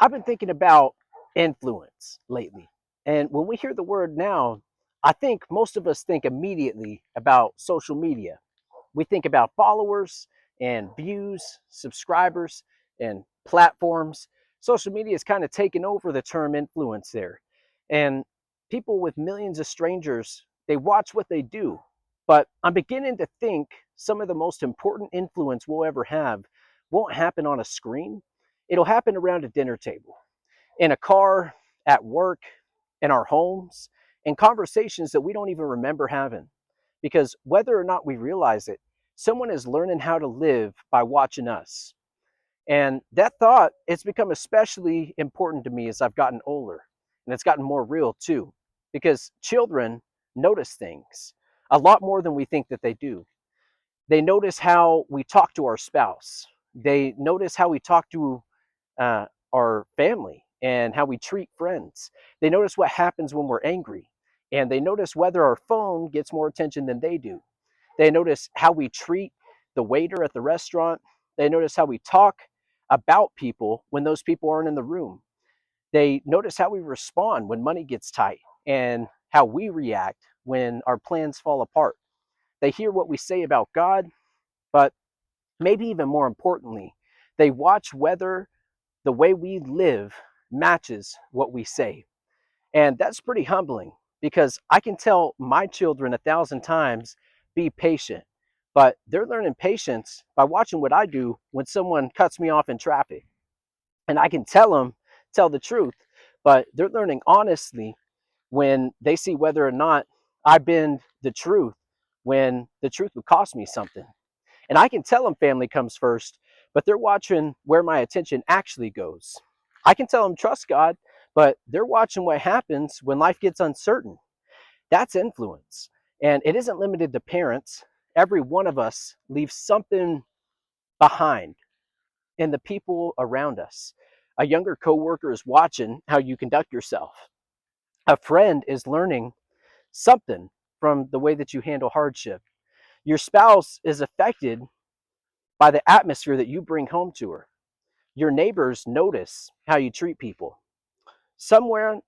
I've been thinking about influence lately. And when we hear the word now, I think most of us think immediately about social media. We think about followers and views, subscribers, and platforms. Social media has kind of taken over the term influence there. And people with millions of strangers, they watch what they do. But I'm beginning to think some of the most important influence we'll ever have won't happen on a screen. It'll happen around a dinner table, in a car, at work, in our homes, in conversations that we don't even remember having. Because whether or not we realize it, someone is learning how to live by watching us. And that thought, it's become especially important to me as I've gotten older. And it's gotten more real too. Because children notice things a lot more than we think that they do. They notice how we talk to our spouse. They notice how we talk to uh, our family and how we treat friends. They notice what happens when we're angry, and they notice whether our phone gets more attention than they do. They notice how we treat the waiter at the restaurant. They notice how we talk about people when those people aren't in the room. They notice how we respond when money gets tight and how we react when our plans fall apart. They hear what we say about God, but maybe even more importantly, they watch whether the way we live matches what we say. And that's pretty humbling because I can tell my children 1,000 times, be patient, but they're learning patience by watching what I do when someone cuts me off in traffic. And I can tell them, tell the truth, but they're learning honestly when they see whether or not I bend the truth when the truth would cost me something. And I can tell them family comes first, but they're watching where my attention actually goes. I can tell them trust God, but they're watching what happens when life gets uncertain. That's influence. And it isn't limited to parents. Every one of us leaves something behind in the people around us. A younger coworker is watching how you conduct yourself. A friend is learning something from the way that you handle hardship. Your spouse is affected by the atmosphere that you bring home to her. Your neighbors notice how you treat people. Someone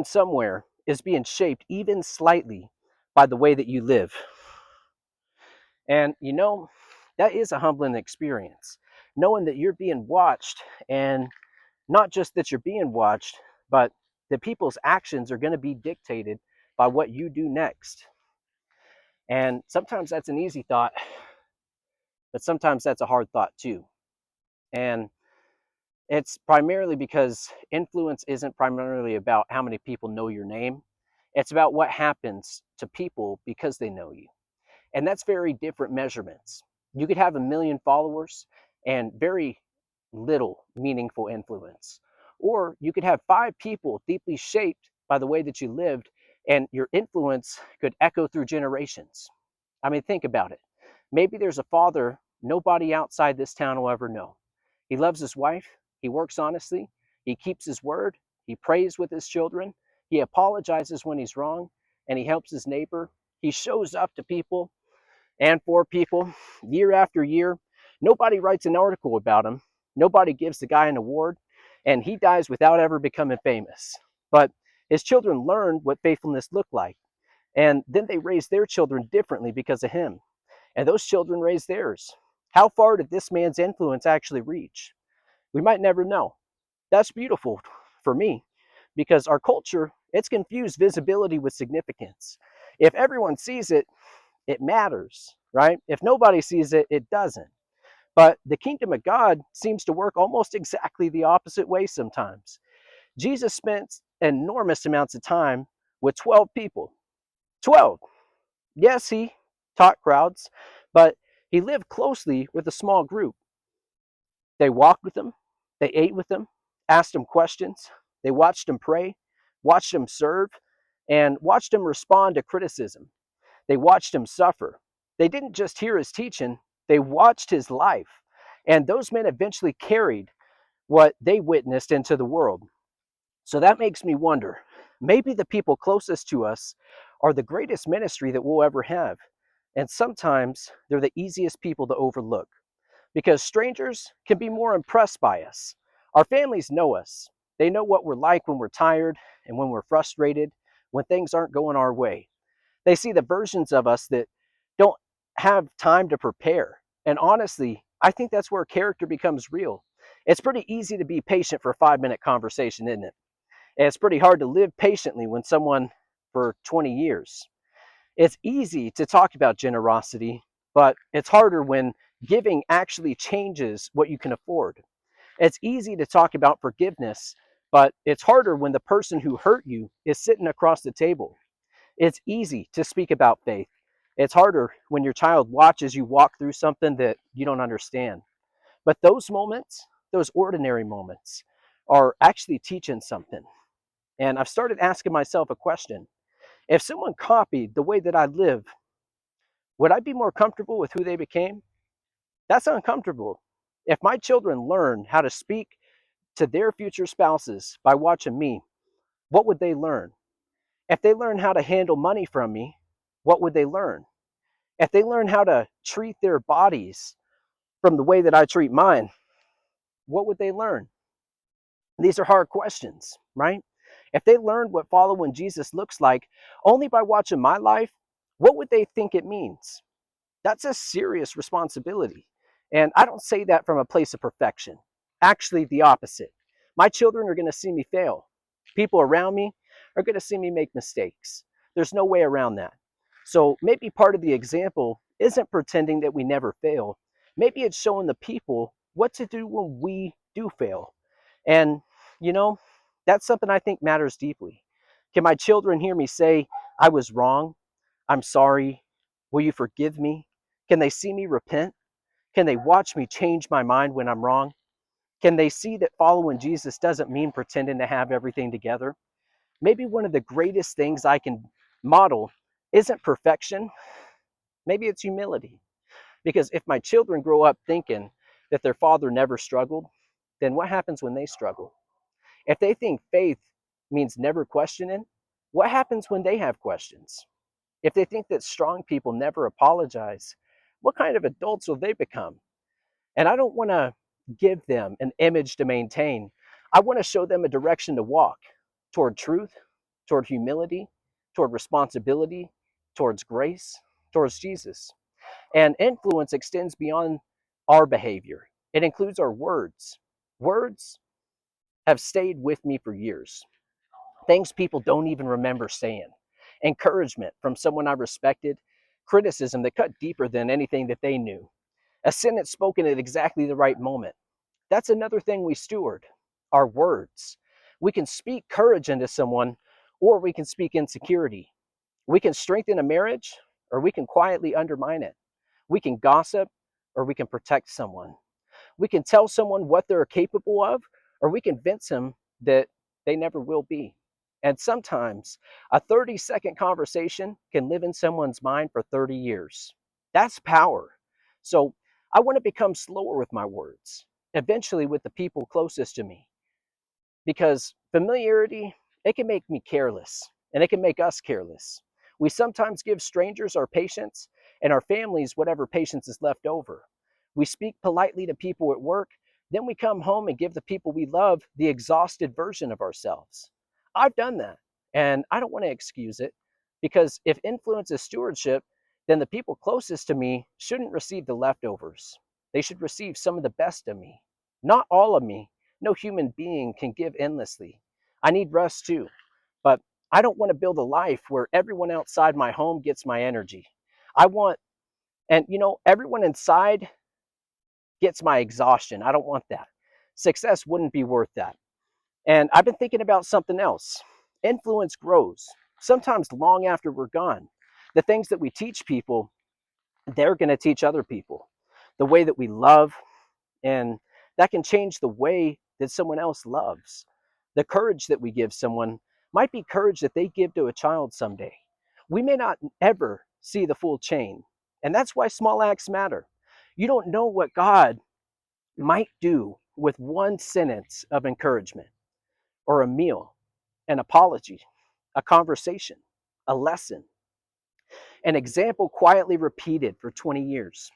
somewhere is being shaped even slightly by the way that you live. And that is a humbling experience, knowing that you're being watched, and not just that you're being watched, but that people's actions are going to be dictated by what you do next. And sometimes that's an easy thought, but sometimes that's a hard thought too. And it's primarily because influence isn't primarily about how many people know your name. It's about what happens to people because they know you. And that's very different measurements. You could have 1 million followers and very little meaningful influence. Or you could have 5 people deeply shaped by the way that you lived, and your influence could echo through generations. I mean, think about it. Maybe there's a father nobody outside this town will ever know. He loves his wife, he works honestly, he keeps his word, he prays with his children, he apologizes when he's wrong, and he helps his neighbor. He shows up to people and for people year after year. Nobody writes an article about him, nobody gives the guy an award, and he dies without ever becoming famous. But his children learn what faithfulness looked like, and then they raise their children differently because of him. And those children raise theirs. How far did this man's influence actually reach? We might never know. That's beautiful for me because our culture, it's confused visibility with significance. If everyone sees it, it matters, right? If nobody sees it, it doesn't. But the kingdom of God seems to work almost exactly the opposite way sometimes. Jesus spent enormous amounts of time with 12 people. 12. Yes, he taught crowds, but he lived closely with a small group. They walked with him, they ate with him, asked him questions, they watched him pray, watched him serve, and watched him respond to criticism. They watched him suffer. They didn't just hear his teaching, they watched his life. And those men eventually carried what they witnessed into the world. So that makes me wonder, maybe the people closest to us are the greatest ministry that we'll ever have. And sometimes they're the easiest people to overlook because strangers can be more impressed by us. Our families know us. They know what we're like when we're tired and when we're frustrated, when things aren't going our way. They see the versions of us that don't have time to prepare. And honestly, I think that's where character becomes real. It's pretty easy to be patient for a 5 minute conversation, isn't it? And it's pretty hard to live patiently when someone for 20 years. It's easy to talk about generosity, but it's harder when giving actually changes what you can afford. It's easy to talk about forgiveness, but it's harder when the person who hurt you is sitting across the table. It's easy to speak about faith. It's harder when your child watches you walk through something that you don't understand. But those moments, those ordinary moments, are actually teaching something. And I've started asking myself a question. If someone copied the way that I live, would I be more comfortable with who they became? That's uncomfortable. If my children learn how to speak to their future spouses by watching me, what would they learn? If they learn how to handle money from me, what would they learn? If they learn how to treat their bodies from the way that I treat mine, what would they learn? These are hard questions, right? If they learned what following Jesus looks like only by watching my life, what would they think it means? That's a serious responsibility. And I don't say that from a place of perfection. Actually, the opposite. My children are going to see me fail. People around me are going to see me make mistakes. There's no way around that. So maybe part of the example isn't pretending that we never fail. Maybe it's showing the people what to do when we do fail. And, you know, that's something I think matters deeply. Can my children hear me say, I was wrong? I'm sorry. Will you forgive me? Can they see me repent? Can they watch me change my mind when I'm wrong? Can they see that following Jesus doesn't mean pretending to have everything together? Maybe one of the greatest things I can model isn't perfection, maybe it's humility. Because if my children grow up thinking that their father never struggled, then what happens when they struggle? If they think faith means never questioning, what happens when they have questions? If they think that strong people never apologize, what kind of adults will they become? And I don't want to give them an image to maintain. I want to show them a direction to walk toward truth, toward humility, toward responsibility, towards grace, towards Jesus. And influence extends beyond our behavior, it includes our words. Words have stayed with me for years, things people don't even remember saying, encouragement from someone I respected, criticism that cut deeper than anything that they knew, a sentence spoken at exactly the right moment. That's another thing we steward, our words. We can speak courage into someone, or we can speak insecurity. We can strengthen a marriage, or we can quietly undermine it. We can gossip, or we can protect someone. We can tell someone what they're capable of, or we can convince them that they never will be. And sometimes a 30-second conversation can live in someone's mind for 30 years. That's power. So I want to become slower with my words, eventually with the people closest to me, because familiarity, it can make me careless and it can make us careless. We sometimes give strangers our patience and our families whatever patience is left over. We speak politely to people at work, then we come home and give the people we love the exhausted version of ourselves. I've done that, and I don't want to excuse it, because if influence is stewardship, then the people closest to me shouldn't receive the leftovers. They should receive some of the best of me, not all of me. No human being can give endlessly. I need rest too. But I don't want to build a life where everyone outside my home gets my energy. I want, and everyone inside gets my exhaustion. I don't want that. Success wouldn't be worth that. And I've been thinking about something else. Influence grows, sometimes long after we're gone. The things that we teach people, they're going to teach other people. The way that we love, and that can change the way that someone else loves. The courage that we give someone might be courage that they give to a child someday. We may not ever see the full chain, and that's why small acts matter. You don't know what God might do with one sentence of encouragement, or a meal, an apology, a conversation, a lesson, an example quietly repeated for 20 years.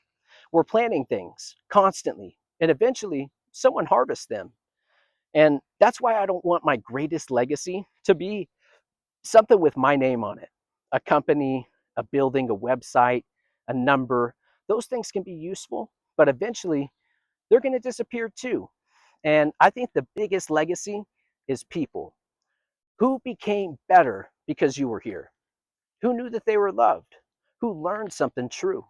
We're planting things constantly, and eventually someone harvests them. And that's why I don't want my greatest legacy to be something with my name on it. A company, a building, a website, a number. Those things can be useful, but eventually they're going to disappear too. And I think the biggest legacy is people. Who became better because you were here? Who knew that they were loved? Who learned something true?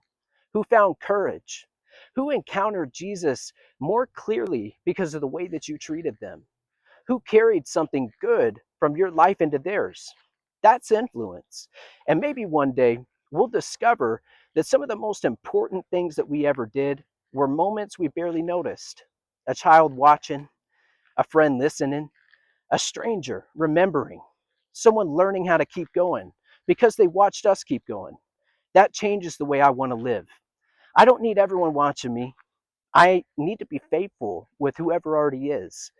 Who found courage? Who encountered Jesus more clearly because of the way that you treated them? Who carried something good from your life into theirs? That's influence. And maybe one day we'll discover that some of the most important things that we ever did were moments we barely noticed. A child watching, a friend listening, a stranger remembering, someone learning how to keep going because they watched us keep going. That changes the way I want to live. I don't need everyone watching me. I need to be faithful with whoever already is.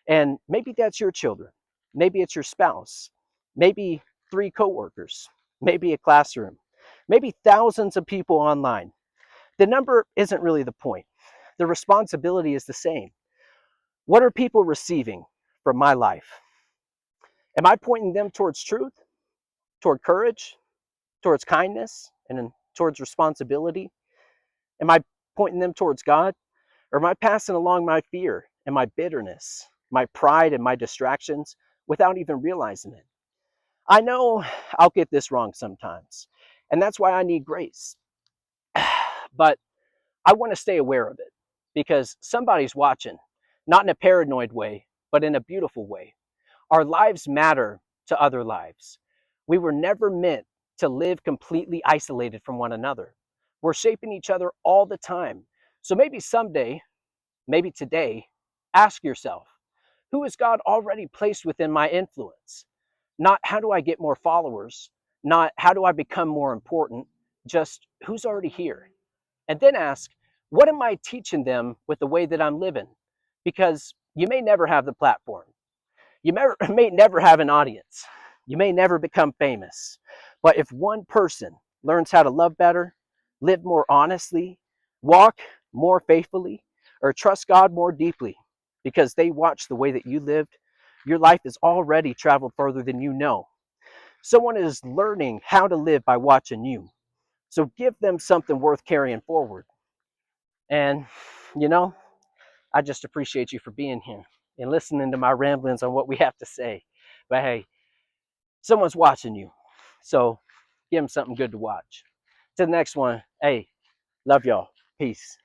And maybe that's your children. Maybe it's your spouse. Maybe 3 coworkers. Maybe a classroom. Maybe thousands of people online. The number isn't really the point. The responsibility is the same. What are people receiving from my life? Am I pointing them towards truth, toward courage, towards kindness, and towards responsibility? Am I pointing them towards God? Or am I passing along my fear and my bitterness, my pride and my distractions without even realizing it? I know I'll get this wrong sometimes, and that's why I need grace. But I want to stay aware of it because somebody's watching, not in a paranoid way, but in a beautiful way. Our lives matter to other lives. We were never meant to live completely isolated from one another. We're shaping each other all the time. So maybe someday, maybe today, ask yourself, who has God already placed within my influence? Not how do I get more followers, not how do I become more important, just who's already here. And then ask, what am I teaching them with the way that I'm living? Because you may never have the platform. You may never have an audience. You may never become famous. But if one person learns how to love better, live more honestly, walk more faithfully, or trust God more deeply because they watch the way that you lived, your life has already traveled further than you know. Someone is learning how to live by watching you. So give them something worth carrying forward. And, you know, I just appreciate you for being here and listening to my ramblings on what we have to say. But hey, someone's watching you. So give them something good to watch. To the next one, hey, love y'all. Peace.